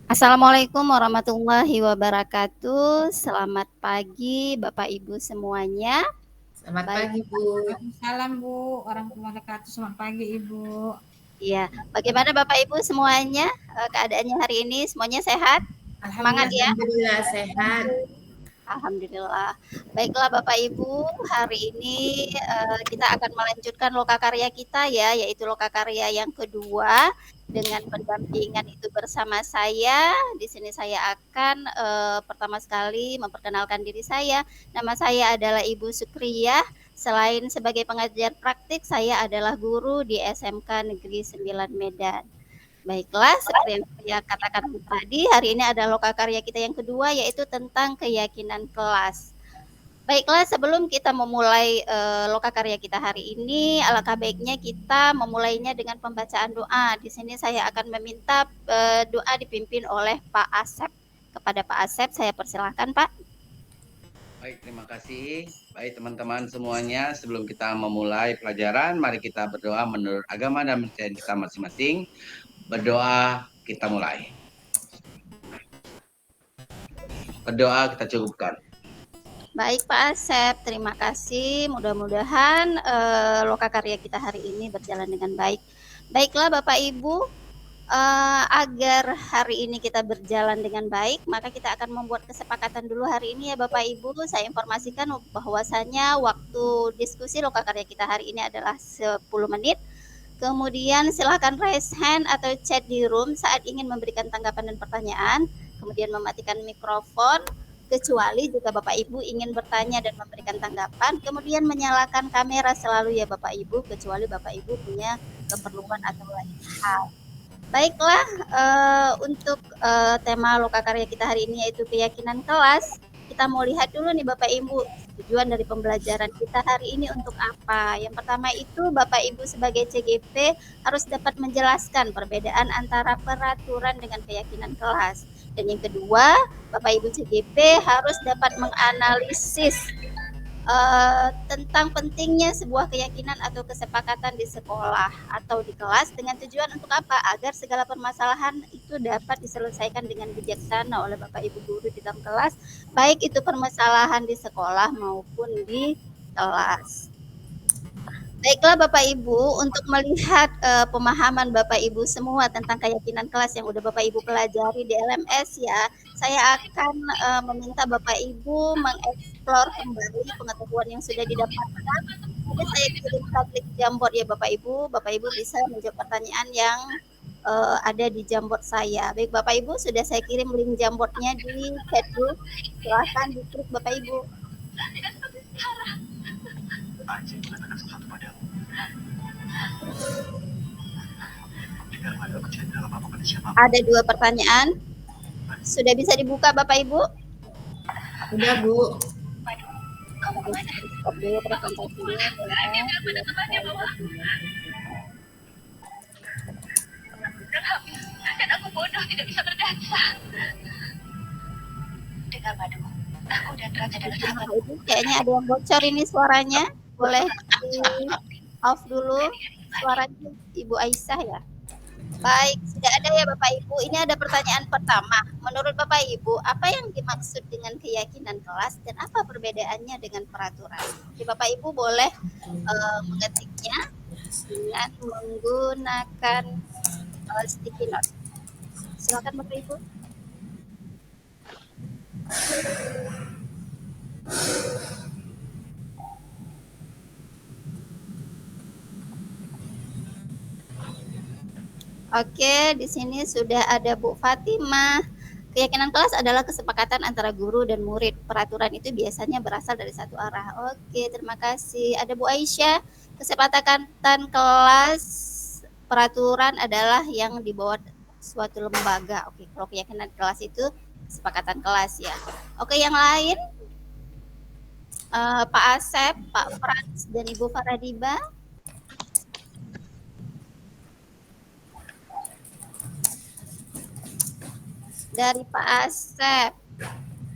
Assalamualaikum warahmatullahi wabarakatuh. Selamat pagi Bapak Ibu semuanya. Selamat Baik, pagi, Bu. Waalaikumsalam Bu, warahmatullahi wabarakatuh. Selamat pagi Ibu. ya. Bagaimana Bapak Ibu semuanya? Keadaannya hari ini semuanya sehat? Semangat ya. Alhamdulillah sehat. Alhamdulillah. Baiklah Bapak Ibu, hari ini kita akan melanjutkan lokakarya kita ya, yaitu lokakarya yang kedua dengan pendampingan itu bersama saya. Di sini saya akan pertama sekali memperkenalkan diri saya. Nama saya adalah Ibu Sukriyah. Selain sebagai pengajar praktik, saya adalah guru di SMK Negeri 9 Medan. Baiklah, seperti yang saya katakan tadi, hari ini ada lokakarya kita yang kedua, yaitu tentang keyakinan kelas. Baiklah, sebelum kita memulai lokakarya kita hari ini, alangkah baiknya kita memulainya dengan pembacaan doa. Di sini saya akan meminta doa dipimpin oleh Pak Asep. Kepada Pak Asep, saya persilahkan Pak. Baik, terima kasih. Baik teman-teman semuanya, sebelum kita memulai pelajaran, mari kita berdoa menurut agama dan kepercayaan kita masing-masing. Berdoa, kita mulai. Berdoa kita cukupkan. Baik Pak Asep, terima kasih. Mudah-mudahan lokakarya kita hari ini berjalan dengan baik. Baiklah Bapak Ibu, agar hari ini kita berjalan dengan baik, maka kita akan membuat kesepakatan dulu hari ini ya Bapak Ibu. Saya informasikan bahwasanya waktu diskusi lokakarya kita hari ini adalah 10 menit. Kemudian silakan raise hand atau chat di room saat ingin memberikan tanggapan dan pertanyaan. Kemudian mematikan mikrofon, kecuali jika Bapak Ibu ingin bertanya dan memberikan tanggapan. Kemudian menyalakan kamera selalu ya Bapak Ibu, kecuali Bapak Ibu punya keperluan atau lain hal. Baiklah, untuk tema lokakarya kita hari ini yaitu keyakinan kelas. Kita mau lihat dulu nih Bapak Ibu, tujuan dari pembelajaran kita hari ini untuk apa. Yang pertama itu Bapak Ibu sebagai CGP harus dapat menjelaskan perbedaan antara peraturan dengan keyakinan kelas. Dan yang kedua, Bapak Ibu CGP harus dapat menganalisis tentang pentingnya sebuah keyakinan atau kesepakatan di sekolah atau di kelas dengan tujuan untuk apa? Agar segala permasalahan itu dapat diselesaikan dengan bijaksana oleh Bapak Ibu guru di dalam kelas, baik itu permasalahan di sekolah maupun di kelas. Baiklah Bapak Ibu, untuk melihat pemahaman Bapak Ibu semua tentang keyakinan kelas yang udah Bapak Ibu pelajari di LMS ya, saya akan meminta Bapak Ibu mengeksplor kembali pengetahuan yang sudah didapatkan. Mungkin saya kirimkan link Jamboard ya Bapak Ibu bisa menjawab pertanyaan yang ada di Jamboard saya. Baik Bapak Ibu, sudah saya kirim link Jamboardnya di chat group. Silahkan diklik Bapak Ibu. Ada 2 pertanyaan. Sudah bisa dibuka Bapak Ibu? Udah, Bu. Dan aku bodoh tidak bisa berdansa. Dengar Madu, aku dan Raja adalah sahabat. Kayaknya ada yang bocor ini suaranya. Boleh di off dulu suaranya Ibu Aisyah ya. Baik, sudah ada ya Bapak Ibu. Ini ada pertanyaan pertama. Menurut Bapak Ibu, apa yang dimaksud dengan keyakinan kelas dan apa perbedaannya dengan peraturan? Jadi Bapak Ibu boleh mengetiknya dengan menggunakan sticky note. Silakan Bapak Ibu. Oke, di sini sudah ada Bu Fatimah. Keyakinan kelas adalah kesepakatan antara guru dan murid. Peraturan itu biasanya berasal dari satu arah. Oke, terima kasih. Ada Bu Aisyah. Kesepakatan kelas peraturan adalah yang dibawa suatu lembaga. Oke, kalau keyakinan kelas itu kesepakatan kelas ya. Oke, yang lain? Pak Asep, Pak Frans, dan Ibu Faradiba. Dari Pak Asep,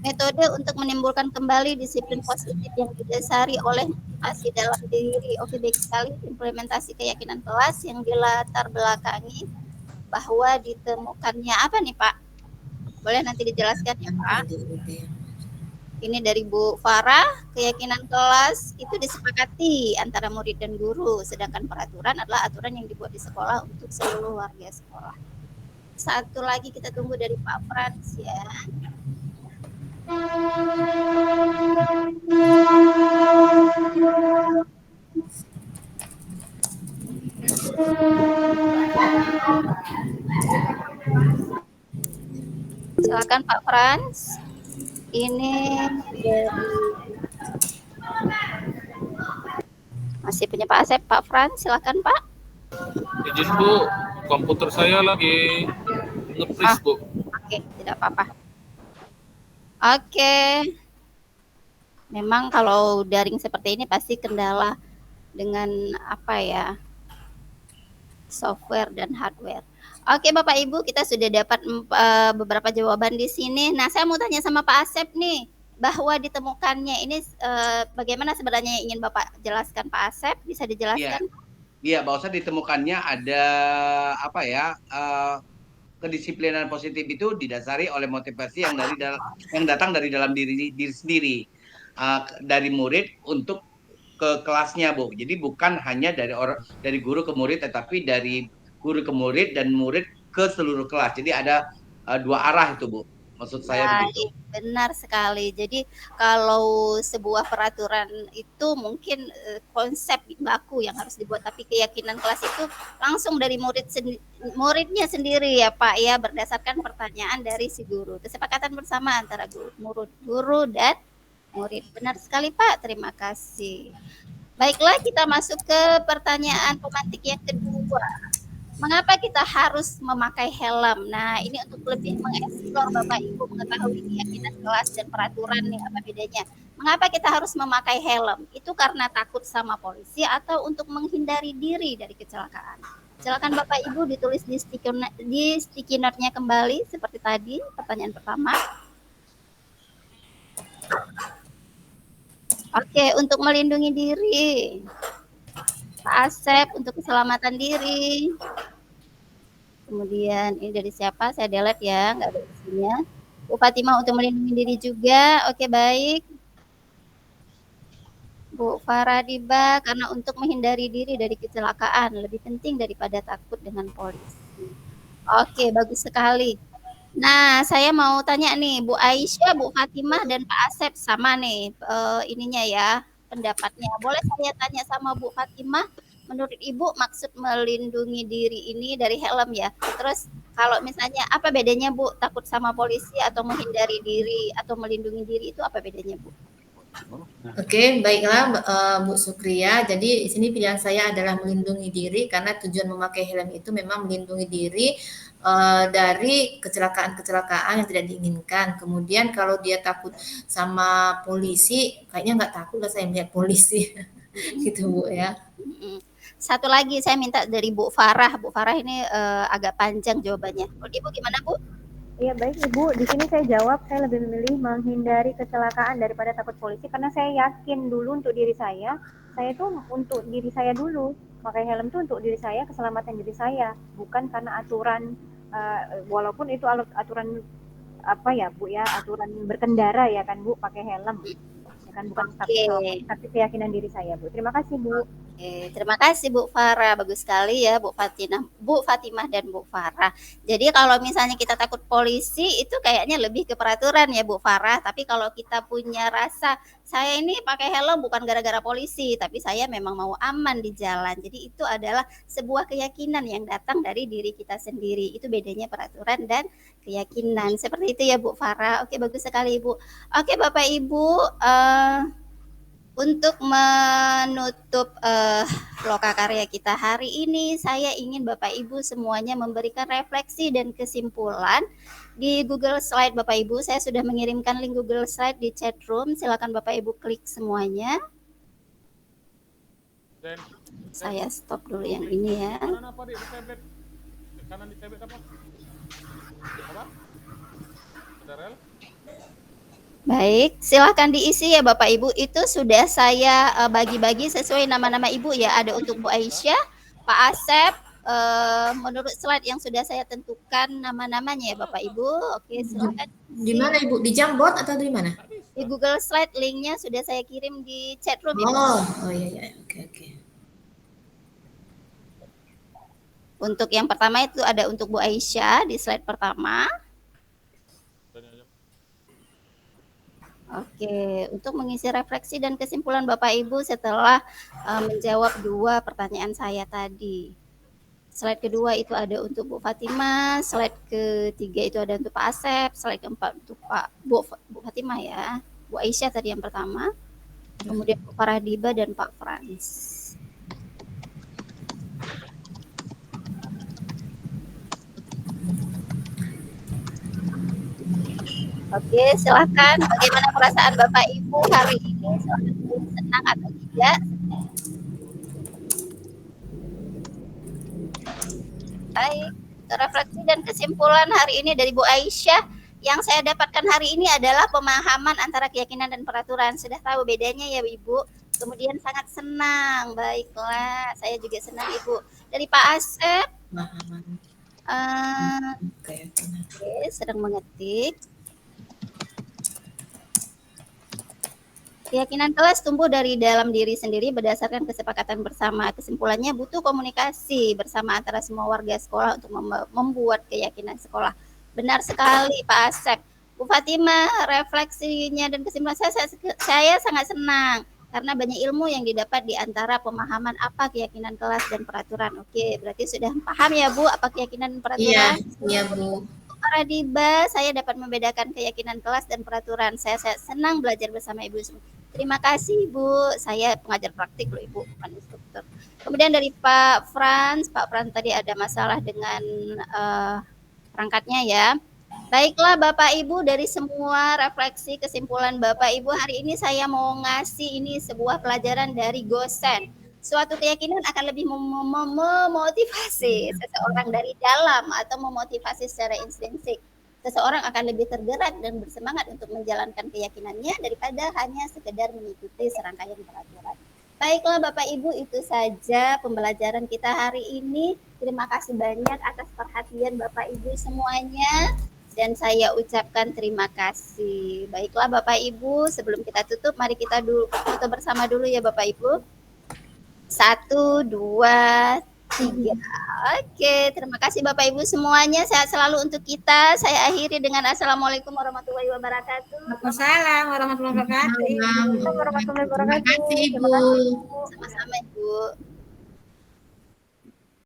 metode untuk menimbulkan kembali disiplin positif yang didasari oleh motivasi dalam diri. Oke, baik sekali. Implementasi keyakinan kelas yang dilatar belakangi bahwa ditemukannya apa nih Pak? Boleh nanti dijelaskan ya Pak? ADUD. Ini dari Bu Farah, keyakinan kelas itu disepakati antara murid dan guru, sedangkan peraturan adalah aturan yang dibuat di sekolah untuk seluruh warga sekolah. Satu lagi kita tunggu dari Pak Frans ya. Silakan Pak Frans. Ini dari masih punya Pak Asep, Pak Frans, silakan Pak. Izin Bu, komputer saya lagi nge-freeze Bu. Oke, tidak apa-apa. Oke. Memang kalau daring seperti ini pasti kendala dengan apa ya? Software dan hardware. Oke Bapak Ibu, kita sudah dapat beberapa jawaban di sini. Nah, saya mau tanya sama Pak Asep nih, bahwa ditemukannya ini bagaimana sebenarnya yang ingin Bapak jelaskan Pak Asep? Bisa dijelaskan? Iya, bahwa ditemukannya ada apa ya? Kedisiplinan positif itu didasari oleh motivasi yang datang dari dalam diri sendiri, dari murid untuk ke kelasnya, Bu. Jadi bukan hanya dari guru ke murid, tetapi dari guru ke murid dan murid ke seluruh kelas. Jadi ada dua arah itu, Bu. Maksud saya begitu. Benar sekali. Jadi kalau sebuah peraturan itu mungkin konsep baku yang harus dibuat, tapi keyakinan kelas itu langsung dari muridnya sendiri ya Pak ya, berdasarkan pertanyaan dari si guru. Kesepakatan bersama antara guru dan murid. Benar sekali Pak, terima kasih. Baiklah, kita masuk ke pertanyaan pemantik yang kedua. Mengapa kita harus memakai helm? Nah, ini untuk lebih mengeksplor Bapak Ibu mengetahui keyakinan kelas dan peraturan nih apa bedanya. Mengapa kita harus memakai helm? Itu karena takut sama polisi atau untuk menghindari diri dari kecelakaan? Silakan Bapak Ibu ditulis di sticky note-nya kembali seperti tadi pertanyaan pertama. Oke, untuk melindungi diri. Pak Asep untuk keselamatan diri. Kemudian ini dari siapa? Saya delete ya, nggak ada isinya. Bu Fatimah untuk melindungi diri juga. Oke, baik. Bu Faradiba karena untuk menghindari diri dari kecelakaan lebih penting daripada takut dengan polisi. Oke, bagus sekali. Nah, saya mau tanya nih, Bu Aisyah, Bu Fatimah, dan Pak Asep sama nih ininya ya, pendapatnya. Boleh saya tanya sama Bu Fatimah, menurut Ibu maksud melindungi diri ini dari helm ya? Terus kalau misalnya apa bedanya Bu, takut sama polisi atau menghindari diri atau melindungi diri itu apa bedanya Bu? Oke, baiklah Bu Sukria. Jadi di sini pilihan saya adalah melindungi diri karena tujuan memakai helm itu memang melindungi diri dari kecelakaan-kecelakaan yang tidak diinginkan. Kemudian kalau dia takut sama polisi, kayaknya nggak takut lah saya melihat polisi, gitu Bu ya. Satu lagi saya minta dari Bu Farah. Bu Farah ini agak panjang jawabannya. Menurut Ibu gimana Bu? Iya baik Ibu, di sini saya jawab saya lebih memilih menghindari kecelakaan daripada takut polisi karena saya yakin dulu untuk diri saya tuh untuk diri saya dulu, pakai helm tuh untuk diri saya, keselamatan diri saya, bukan karena aturan walaupun itu aturan apa ya Bu ya, aturan berkendara ya kan Bu, pakai helm. Ya kan bukan tapi keyakinan diri saya Bu. Terima kasih Bu. Terima kasih Bu Farah, bagus sekali ya Bu Fatimah dan Bu Farah. Jadi kalau misalnya kita takut polisi itu kayaknya lebih ke peraturan ya Bu Farah. Tapi kalau kita punya rasa saya ini pakai helm bukan gara-gara polisi, tapi saya memang mau aman di jalan. Jadi itu adalah sebuah keyakinan yang datang dari diri kita sendiri. Itu bedanya peraturan dan keyakinan. Seperti itu ya Bu Farah. Oke, bagus sekali Ibu. Oke Bapak Ibu, untuk menutup lokakarya kita hari ini, saya ingin Bapak Ibu semuanya memberikan refleksi dan kesimpulan di Google Slide Bapak Ibu. Saya sudah mengirimkan link Google Slide di chat room. Silakan Bapak Ibu klik semuanya. Saya stop dulu yang ini ya. Kanan di tablet apa? Baik, silahkan diisi ya Bapak Ibu. Itu sudah saya bagi-bagi sesuai nama-nama Ibu ya. Ada untuk Bu Aisyah, Pak Asep, menurut slide yang sudah saya tentukan nama-namanya ya Bapak Ibu. Oke, silakan. Di mana Ibu? Di Jamboard atau di mana? Di Google Slide linknya sudah saya kirim di chat room Ibu. Oh iya, oke. Untuk yang pertama itu ada untuk Bu Aisyah di slide pertama. Oke, untuk mengisi refleksi dan kesimpulan Bapak Ibu setelah menjawab 2 pertanyaan saya tadi. Slide kedua itu ada untuk Bu Fatimah, slide ketiga itu ada untuk Pak Asep, slide keempat untuk Bu Fatimah ya, Bu Aisyah tadi yang pertama, kemudian Bu Faradiba dan Pak Frans. Oke, silakan. Bagaimana perasaan Bapak Ibu hari ini? Senang atau tidak? Baik, refleksi dan kesimpulan hari ini dari Bu Aisyah. Yang saya dapatkan hari ini adalah pemahaman antara keyakinan dan peraturan. Sudah tahu bedanya ya Ibu? Kemudian sangat senang. Baiklah, saya juga senang Ibu. Dari Pak Asep. Oke, sedang mengetik. Keyakinan kelas tumbuh dari dalam diri sendiri berdasarkan kesepakatan bersama. Kesimpulannya butuh komunikasi bersama antara semua warga sekolah untuk membuat keyakinan sekolah. Benar sekali Pak Asep. Bu Fatimah, refleksinya dan kesimpulan saya sangat senang karena banyak ilmu yang didapat di antara pemahaman apa keyakinan kelas dan peraturan. Oke, berarti sudah paham ya Bu apa keyakinan dan peraturan? Iya Bu. Radiba, saya dapat membedakan keyakinan kelas dan peraturan. Saya senang belajar bersama Ibu. Terima kasih Ibu. Saya pengajar praktik loh Ibu, bukan instruktur. Kemudian dari Pak Frans tadi ada masalah dengan perangkatnya ya. Baiklah Bapak Ibu, dari semua refleksi kesimpulan Bapak Ibu hari ini saya mau ngasih ini sebuah pelajaran dari Gosen. Suatu keyakinan akan lebih memotivasi seseorang dari dalam atau memotivasi secara intrinsik. Seseorang akan lebih tergerak dan bersemangat untuk menjalankan keyakinannya daripada hanya sekedar mengikuti serangkaian peraturan. Baiklah Bapak Ibu, itu saja pembelajaran kita hari ini. Terima kasih banyak atas perhatian Bapak Ibu semuanya. Dan saya ucapkan terima kasih. Baiklah Bapak Ibu, sebelum kita tutup, mari kita tutup bersama dulu ya Bapak Ibu. 1, 2, 3. Oke, terima kasih Bapak Ibu semuanya. Sehat selalu untuk kita. Saya akhiri dengan Assalamualaikum warahmatullahi wabarakatuh. Waalaikumsalam warahmatullahi wabarakatuh. Warahmatullahi wabarakatuh. Terima kasih Ibu. Sama-sama Ibu.